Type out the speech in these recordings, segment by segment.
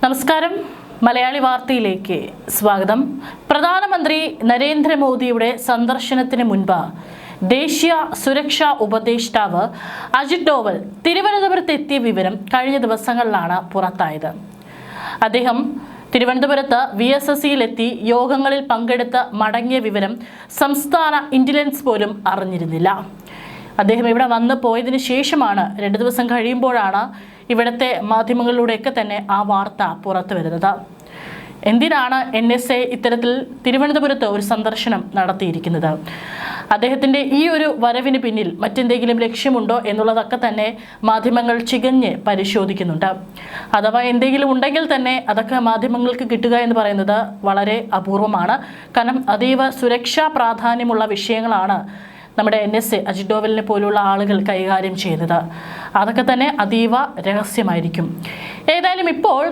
നമസ്കാരം. മലയാളി വാർത്തയിലേക്ക് സ്വാഗതം. പ്രധാനമന്ത്രി നരേന്ദ്രമോദിയുടെ സന്ദർശനത്തിന് മുൻപ് ദേശീയ സുരക്ഷാ ഉപദേഷ്ടാവ് അജിത് ഡോവൽ തിരുവനന്തപുരത്ത് എത്തിയ വിവരം കഴിഞ്ഞ ദിവസങ്ങളിലാണ് പുറത്തായത്. അദ്ദേഹം തിരുവനന്തപുരത്ത് VSSയിലെത്തി യോഗങ്ങളിൽ പങ്കെടുത്ത് മടങ്ങിയ വിവരം സംസ്ഥാന ഇന്റലിജൻസ് പോലും അറിഞ്ഞിരുന്നില്ല. അദ്ദേഹം ഇവിടെ വന്നു പോയതിനു ശേഷമാണ് 2 ദിവസം കഴിയുമ്പോഴാണ് ഇവിടുത്തെ മാധ്യമങ്ങളിലൂടെയൊക്കെ തന്നെ ആ വാർത്ത പുറത്തു വരുന്നത്. എന്തിനാണ് NSA ഇത്തരത്തിൽ തിരുവനന്തപുരത്ത് ഒരു സന്ദർശനം നടത്തിയിരിക്കുന്നത്? അദ്ദേഹത്തിൻ്റെ ഈ ഒരു വരവിന് പിന്നിൽ മറ്റെന്തെങ്കിലും ലക്ഷ്യമുണ്ടോ എന്നുള്ളതൊക്കെ തന്നെ മാധ്യമങ്ങൾ ചികഞ്ഞ് പരിശോധിക്കുന്നുണ്ട്. അഥവാ എന്തെങ്കിലും ഉണ്ടെങ്കിൽ തന്നെ അതൊക്കെ മാധ്യമങ്ങൾക്ക് കിട്ടുക എന്ന് പറയുന്നത് വളരെ അപൂർവമാണ്. കാരണം അതീവ സുരക്ഷാ പ്രാധാന്യമുള്ള വിഷയങ്ങളാണ് നമ്മുടെ NSA അജിത് ഡോവലിനെ പോലുള്ള ആളുകൾ കൈകാര്യം ചെയ്യുന്നത്. അതൊക്കെ തന്നെ അതീവ രഹസ്യമായിരിക്കും. ഏതായാലും ഇപ്പോൾ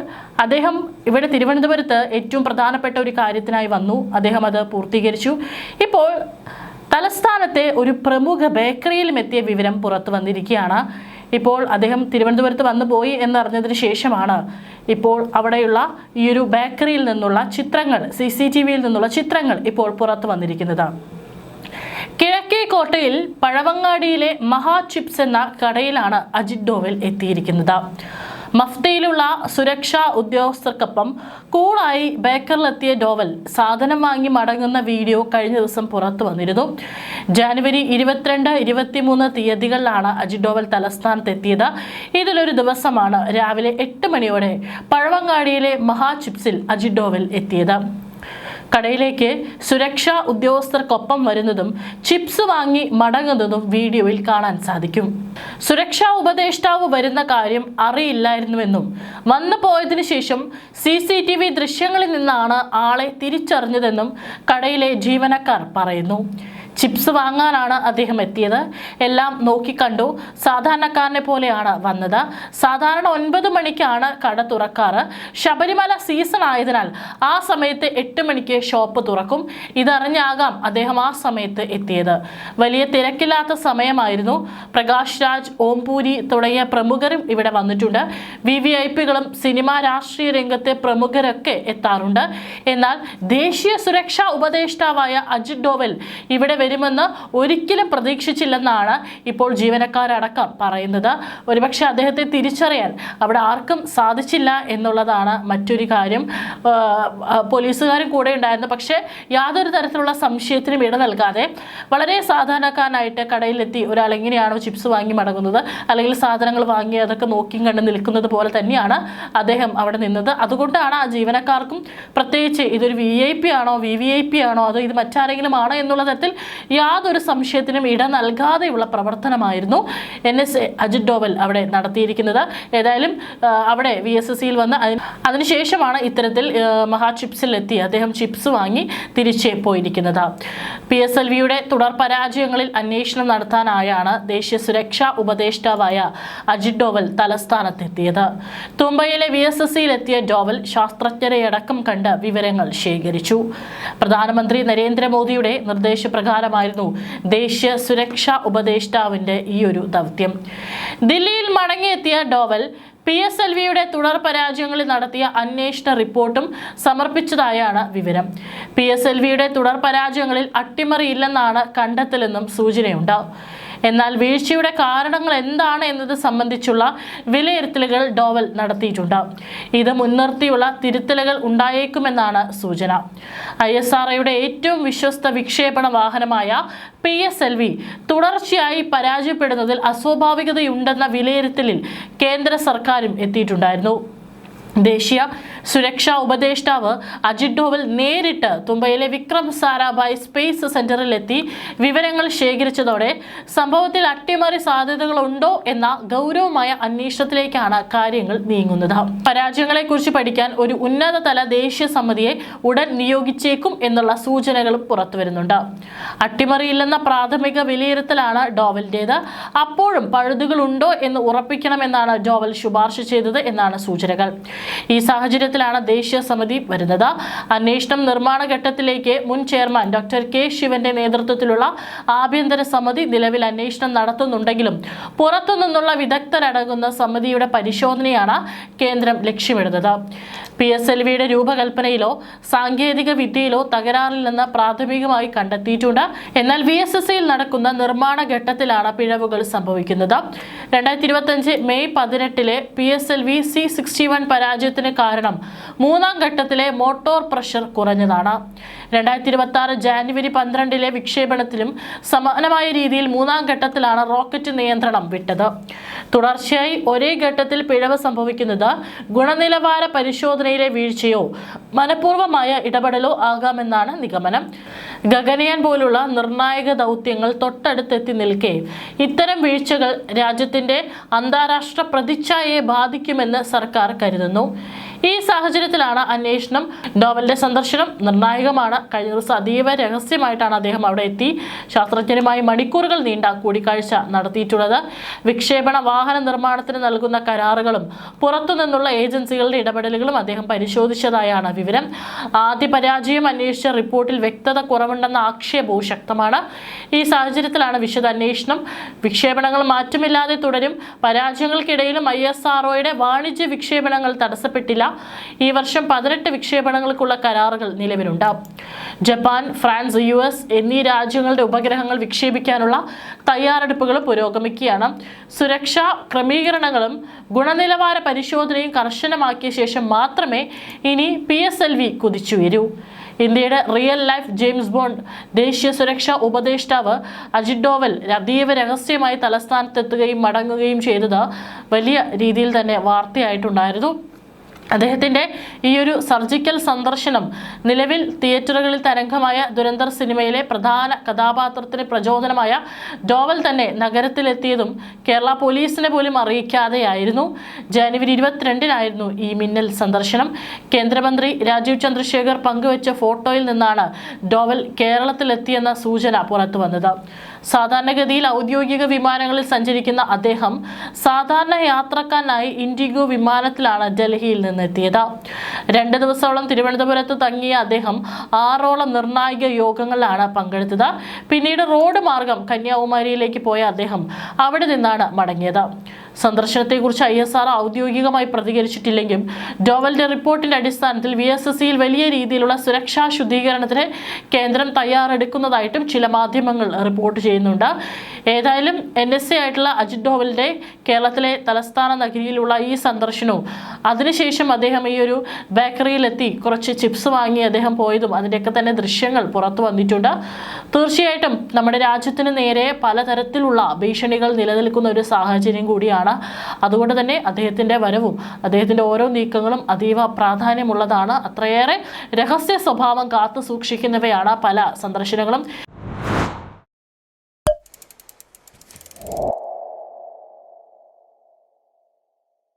അദ്ദേഹം ഇവിടെ തിരുവനന്തപുരത്ത് ഏറ്റവും പ്രധാനപ്പെട്ട ഒരു കാര്യത്തിനായി വന്നു. അദ്ദേഹം അത് പൂർത്തീകരിച്ചു. ഇപ്പോൾ തലസ്ഥാനത്തെ ഒരു പ്രമുഖ ബേക്കറിയിലും എത്തിയ വിവരം പുറത്തു വന്നിരിക്കുകയാണ്. ഇപ്പോൾ അദ്ദേഹം തിരുവനന്തപുരത്ത് വന്നു പോയി എന്നറിഞ്ഞതിന് ശേഷമാണ് ഇപ്പോൾ അവിടെയുള്ള ഈ ഒരു ബേക്കറിയിൽ നിന്നുള്ള ചിത്രങ്ങൾ, CCTVയിൽ നിന്നുള്ള ചിത്രങ്ങൾ ഇപ്പോൾ പുറത്തു വന്നിരിക്കുന്നത്. കിഴക്കേക്കോട്ടയിൽ പഴവങ്ങാടിയിലെ മഹാ ചിപ്സ് എന്ന കടയിലാണ് അജിത് ഡോവൽ എത്തിയിരിക്കുന്നത്. മഫ്തയിലുള്ള സുരക്ഷാ ഉദ്യോഗസ്ഥർക്കൊപ്പം കൂളായി ബേക്കറിലെത്തിയ ഡോവൽ സാധനം വാങ്ങി മടങ്ങുന്ന വീഡിയോ കഴിഞ്ഞ ദിവസം പുറത്തു വന്നിരുന്നു. ജനുവരി 22, 23 തീയതികളിലാണ് അജിത് ഡോവൽ തലസ്ഥാനത്ത് എത്തിയത്. ഇതിലൊരു ദിവസമാണ് രാവിലെ 8 മണിയോടെ പഴവങ്ങാടിയിലെ മഹാ ചിപ്സിൽ അജിത് ഡോവൽ എത്തിയത്. കടയിലേക്ക് സുരക്ഷാ ഉദ്യോഗസ്ഥർക്കൊപ്പം വരുന്നതും ചിപ്സ് വാങ്ങി മടങ്ങുന്നതും വീഡിയോയിൽ കാണാൻ സാധിക്കും. സുരക്ഷാ ഉപദേഷ്ടാവ് വരുന്ന കാര്യം അറിയില്ലായിരുന്നുവെന്നും വന്നു പോയതിനു ശേഷം CCTV ദൃശ്യങ്ങളിൽ നിന്നാണ് ആളെ തിരിച്ചറിഞ്ഞതെന്നും കടയിലെ ജീവനക്കാർ പറയുന്നു. ചിപ്സ് വാങ്ങാനാണ് അദ്ദേഹം എത്തിയത്. എല്ലാം നോക്കിക്കണ്ടു. സാധാരണക്കാരനെ പോലെയാണ് വന്നത്. സാധാരണ 9 മണിക്കാണ് കട തുറക്കാറ്. ശബരിമല സീസൺ ആയതിനാൽ ആ സമയത്ത് 8 മണിക്ക് ഷോപ്പ് തുറക്കും. ഇതറിഞ്ഞാകാം അദ്ദേഹം ആ സമയത്ത് എത്തിയത്. വലിയ തിരക്കില്ലാത്ത സമയമായിരുന്നു. പ്രകാശ് രാജ്, ഓംപൂരി തുടങ്ങിയ പ്രമുഖരും ഇവിടെ വന്നിട്ടുണ്ട്. VVIPകളും സിനിമ രാഷ്ട്രീയ രംഗത്തെ പ്രമുഖരൊക്കെ എത്താറുണ്ട്. എന്നാൽ ദേശീയ സുരക്ഷാ ഉപദേഷ്ടാവായ അജിത് ഡോവൽ ഇവിടെ വരുമെന്ന് ഒരിക്കലും പ്രതീക്ഷിച്ചില്ലെന്നാണ് ഇപ്പോൾ ജീവനക്കാരടക്കം പറയുന്നത്. ഒരുപക്ഷെ അദ്ദേഹത്തെ തിരിച്ചറിയാൻ അവിടെ ആർക്കും സാധിച്ചില്ല എന്നുള്ളതാണ് മറ്റൊരു കാര്യം. പോലീസുകാരും കൂടെ ഉണ്ടായിരുന്നു. പക്ഷേ യാതൊരു തരത്തിലുള്ള സംശയത്തിനും ഇട നൽകാതെ വളരെ സാധാരണക്കാരനായിട്ട് കടയിലെത്തി ഒരാൾ എങ്ങനെയാണോ ചിപ്സ് വാങ്ങി മടങ്ങുന്നത്, അല്ലെങ്കിൽ സാധനങ്ങൾ വാങ്ങി അതൊക്കെ നോക്കിയും കണ്ട് നിൽക്കുന്നത് പോലെ തന്നെയാണ് അദ്ദേഹം അവിടെ നിന്നത്. അതുകൊണ്ടാണ് ആ ജീവനക്കാർക്കും പ്രത്യേകിച്ച് ഇതൊരു VIP ആണോ VVIP ആണോ അതോ ഇത് മറ്റാരെങ്കിലും ആണോ എന്നുള്ള തരത്തിൽ യാതൊരു സംശയത്തിനും ഇട നൽകാതെയുള്ള പ്രവർത്തനമായിരുന്നു NSA അജിത് ഡോവൽ അവിടെ നടത്തിയിരിക്കുന്നത്. ഏതായാലും അവിടെ VSSയിൽ വന്ന് അതിനുശേഷമാണ് ഇത്തരത്തിൽ മഹാ ചിപ്സിൽ എത്തി അദ്ദേഹം ചിപ്സ് വാങ്ങി തിരിച്ച് പോയിരിക്കുന്നത്. PSLVയുടെ തുടർ പരാജയങ്ങളിൽ അന്വേഷണം നടത്താനായാണ് ദേശീയ സുരക്ഷാ ഉപദേഷ്ടാവായ അജിത് ഡോവൽ തലസ്ഥാനത്തെത്തിയത്. തുമ്പയിലെ VSSയിലെത്തിയ ഡോവൽ ശാസ്ത്രജ്ഞരെയടക്കം കണ്ട് വിവരങ്ങൾ ശേഖരിച്ചു. പ്രധാനമന്ത്രി നരേന്ദ്രമോദിയുടെ നിർദ്ദേശപ്രകാരമായിരുന്നു ദേശീയ സുരക്ഷാ ഉപദേഷ്ടാവിൻ്റെ ഈ ഒരു ദൗത്യം. ദില്ലിയിൽ മടങ്ങിയെത്തിയ ഡോവൽ PSLVയുടെ തുടർ പരാജയങ്ങളിൽ നടത്തിയ അന്വേഷണ റിപ്പോർട്ടും സമർപ്പിച്ചതായാണ് വിവരം. PSLVയുടെ തുടർ പരാജയങ്ങളിൽ അട്ടിമറിയില്ലെന്നാണ് കണ്ടെത്തലെന്നും സൂചനയുണ്ട്. എന്നാൽ വീഴ്ചയുടെ കാരണങ്ങൾ എന്താണ് എന്നത് സംബന്ധിച്ചുള്ള വിലയിരുത്തലുകൾ ഡോവൽ നടത്തിയിട്ടുണ്ട്. ഇത് മുൻനിർത്തിയുള്ള തിരുത്തലുകൾ ഉണ്ടായേക്കുമെന്നാണ് സൂചന. ISROയുടെ ഏറ്റവും വിശ്വസ്ത വിക്ഷേപണ വാഹനമായ PSLV തുടർച്ചയായി പരാജയപ്പെടുന്നതിൽ അസ്വാഭാവികതയുണ്ടെന്ന വിലയിരുത്തലിൽ കേന്ദ്ര സർക്കാരും എത്തിയിട്ടുണ്ടായിരുന്നു. ദേശീയ സുരക്ഷാ ഉപദേഷ്ടാവ് അജിത് ഡോവൽ നേരിട്ട് തുമ്പയിലെ വിക്രം സാരാഭായ് സ്പേസ് സെന്ററിലെത്തി വിവരങ്ങൾ ശേഖരിച്ചതോടെ സംഭവത്തിൽ അട്ടിമറി സാധ്യതകളുണ്ടോ എന്ന ഗൗരവമായ അന്വേഷണത്തിലേക്കാണ് കാര്യങ്ങൾ നീങ്ങുന്നത്. പരാജയങ്ങളെക്കുറിച്ച് പഠിക്കാൻ ഒരു ഉന്നതതല ദേശീയ സമിതിയെ ഉടൻ നിയോഗിച്ചേക്കും എന്നുള്ള സൂചനകളും പുറത്തുവരുന്നുണ്ട്. അട്ടിമറിയില്ലെന്ന പ്രാഥമിക വിലയിരുത്തലാണ് ഡോവലിൻ്റേത്. അപ്പോഴും പഴുതുകളുണ്ടോ എന്ന് ഉറപ്പിക്കണമെന്നാണ് ഡോവൽ ശുപാർശ ചെയ്തത് എന്നാണ് സൂചനകൾ. ഈ സാഹചര്യത്തിലാണ് ദേശീയ സമിതി വരുന്നത്. അന്വേഷണം നിർമ്മാണ ഘട്ടത്തിലേക്ക് മുൻ ചെയർമാൻ ഡോക്ടർ K. ശിവന്റെ നേതൃത്വത്തിലുള്ള ആഭ്യന്തര സമിതി നിലവിൽ അന്വേഷണം നടത്തുന്നുണ്ടെങ്കിലും പുറത്തുനിന്നുള്ള വിദഗ്ധരടങ്ങുന്ന സമിതിയുടെ പരിശോധനയാണ് കേന്ദ്രം ലക്ഷ്യമിടുന്നത്. PSLVയുടെ രൂപകൽപ്പനയിലോ സാങ്കേതിക വിദ്യയിലോ തകരാറില്ലെന്ന് പ്രാഥമികമായി കണ്ടെത്തിയിട്ടുണ്ട്. എന്നാൽ VSSയിൽ നടക്കുന്ന നിർമ്മാണ ഘട്ടത്തിലാണ് പിഴവുകൾ സംഭവിക്കുന്നത്. 2025 മെയ് 18 PSLV C61 പരാജയത്തിന് കാരണം മൂന്നാം ഘട്ടത്തിലെ മോട്ടോർ പ്രഷർ കുറഞ്ഞതാണ്. 2026 ജാനുവരി 12 വിക്ഷേപണത്തിലും സമാനമായ രീതിയിൽ മൂന്നാം ഘട്ടത്തിലാണ് റോക്കറ്റ് നിയന്ത്രണം വിട്ടത്. തുടർച്ചയായി ഒരേ ഘട്ടത്തിൽ പിഴവ് സംഭവിക്കുന്നത് ഗുണനിലവാര പരിശോധനയിലെ വീഴ്ചയോ മനഃപൂർവമായ ഇടപെടലോ ആകാമെന്നാണ് നിഗമനം. ഗഗനയാൻ പോലുള്ള നിർണായക ദൗത്യങ്ങൾ തൊട്ടടുത്തെത്തി നിൽക്കെ ഇത്തരം വീഴ്ചകൾ രാജ്യത്തിന്റെ അന്താരാഷ്ട്ര പ്രതിച്ഛായയെ ബാധിക്കുമെന്ന് സർക്കാർ കരുതുന്നു. ഈ സാഹചര്യത്തിലാണ് അന്വേഷണം. ഡോവലിന്റെ സന്ദർശനം നിർണായകമാണ്. കഴിഞ്ഞ ദിവസം അതീവ രഹസ്യമായിട്ടാണ് അദ്ദേഹം അവിടെ എത്തി ശാസ്ത്രജ്ഞരുമായി മണിക്കൂറുകൾ നീണ്ട കൂടിക്കാഴ്ച നടത്തിയിട്ടുള്ളത്. വിക്ഷേപണ വാഹന നിർമ്മാണത്തിന് നൽകുന്ന കരാറുകളും പുറത്തുനിന്നുള്ള ഏജൻസികളുടെ ഇടപെടലുകളും അദ്ദേഹം പരിശോധിച്ചതായാണ് വിവരം. ആദ്യ പരാജയം അന്വേഷിച്ച റിപ്പോർട്ടിൽ വ്യക്തത കുറവുണ്ടെന്ന ആക്ഷേപവും ശക്തമാണ്. ഈ സാഹചര്യത്തിലാണ് വിശദ അന്വേഷണം. വിക്ഷേപണങ്ങൾ മാറ്റമില്ലാതെ തുടരും. പരാജയങ്ങൾക്കിടയിലും ISROയുടെ വാണിജ്യ വിക്ഷേപണങ്ങൾ തടസ്സപ്പെട്ടില്ല. ഈ വർഷം 18 വിക്ഷേപണങ്ങൾക്കുള്ള കരാറുകൾ നിലവിലുണ്ട്. ജപ്പാൻ, ഫ്രാൻസ്, US എന്നീ രാജ്യങ്ങളുടെ ഉപഗ്രഹങ്ങൾ വിക്ഷേപിക്കാനുള്ള തയ്യാറെടുപ്പുകൾ പുരോഗമിക്കുകയാണ്. സുരക്ഷാ ക്രമീകരണങ്ങളും ഗുണനിലവാര പരിശോധനയും കർശനമാക്കിയ ശേഷം മാത്രമേ ഇനി PSLV കുതിച്ചുയരൂ. ഇന്ത്യയുടെ റിയൽ ലൈഫ് ജെയിംസ് ബോണ്ട് ദേശീയ സുരക്ഷാ ഉപദേഷ്ടാവ് അജിത് ഡോവൽ അതീവ രഹസ്യമായി തലസ്ഥാനത്തെത്തുകയും മടങ്ങുകയും ചെയ്തത് വലിയ രീതിയിൽ തന്നെ വാർത്തയായിട്ടുണ്ടായിരുന്നു. അദ്ദേഹത്തിൻ്റെ ഈ ഒരു സർജിക്കൽ സന്ദർശനം നിലവിൽ തിയേറ്ററുകളിൽ തരംഗമായ ദുരന്തർ സിനിമയിലെ പ്രധാന കഥാപാത്രത്തിന് പ്രചോദനമായ ഡോവൽ തന്നെ നഗരത്തിലെത്തിയതും കേരള പോലീസിനെ പോലും അറിയിക്കാതെയായിരുന്നു. ജനുവരി 22 ഈ മിന്നൽ സന്ദർശനം. കേന്ദ്രമന്ത്രി രാജീവ് ചന്ദ്രശേഖർ പങ്കുവച്ച ഫോട്ടോയിൽ നിന്നാണ് ഡോവൽ കേരളത്തിലെത്തിയെന്ന സൂചന പുറത്തു വന്നത്. സാധാരണഗതിയിൽ ഔദ്യോഗിക വിമാനങ്ങളിൽ സഞ്ചരിക്കുന്ന അദ്ദേഹം സാധാരണ യാത്രക്കാരനായി ഇൻഡിഗോ വിമാനത്തിലാണ് ഡൽഹിയിൽ നിന്നെത്തിയത്. 2 ദിവസത്തോളം തിരുവനന്തപുരത്ത് തങ്ങിയ അദ്ദേഹം 6ഓളം നിർണായക യോഗങ്ങളിലാണ് പങ്കെടുത്തത്. പിന്നീട് റോഡ് മാർഗം കന്യാകുമാരിയിലേക്ക് പോയ അദ്ദേഹം അവിടെ നിന്നാണ് മടങ്ങിയത്. സന്ദർശനത്തെക്കുറിച്ച് ISRO ഔദ്യോഗികമായി പ്രതികരിച്ചിട്ടില്ലെങ്കിലും ഡോവലിന്റെ റിപ്പോർട്ടിന്റെ അടിസ്ഥാനത്തിൽ VSSയിൽ വലിയ രീതിയിലുള്ള സുരക്ഷാ ശുദ്ധീകരണത്തിന് കേന്ദ്രം തയ്യാറെടുക്കുന്നതായിട്ടും ചില മാധ്യമങ്ങൾ റിപ്പോർട്ട് ചെയ്യുന്നുണ്ട്. ഏതായാലും NSA ആയിട്ടുള്ള അജിത് ഡോവലിന്റെ കേരളത്തിലെ തലസ്ഥാന നഗരിയിലുള്ള ഈ സന്ദർശനവും അതിനുശേഷം അദ്ദേഹം ഈ ഒരു ബേക്കറിയിലെത്തി കുറച്ച് ചിപ്സ് വാങ്ങി അദ്ദേഹം പോയതും അതിൻ്റെയൊക്കെ തന്നെ ദൃശ്യങ്ങൾ പുറത്തു വന്നിട്ടുണ്ട്. തീർച്ചയായിട്ടും നമ്മുടെ രാജ്യത്തിന് നേരെ പലതരത്തിലുള്ള ഭീഷണികൾ നിലനിൽക്കുന്ന ഒരു സാഹചര്യം കൂടിയാണ്. അതുകൊണ്ട് തന്നെ അദ്ദേഹത്തിൻ്റെ വരവും അദ്ദേഹത്തിൻ്റെ ഓരോ നീക്കങ്ങളും അതീവ പ്രാധാന്യമുള്ളതാണ്. അത്രയേറെ രഹസ്യ സ്വഭാവം കാത്തു സൂക്ഷിക്കുന്നവയാണ് പല സന്ദർശനങ്ങളും.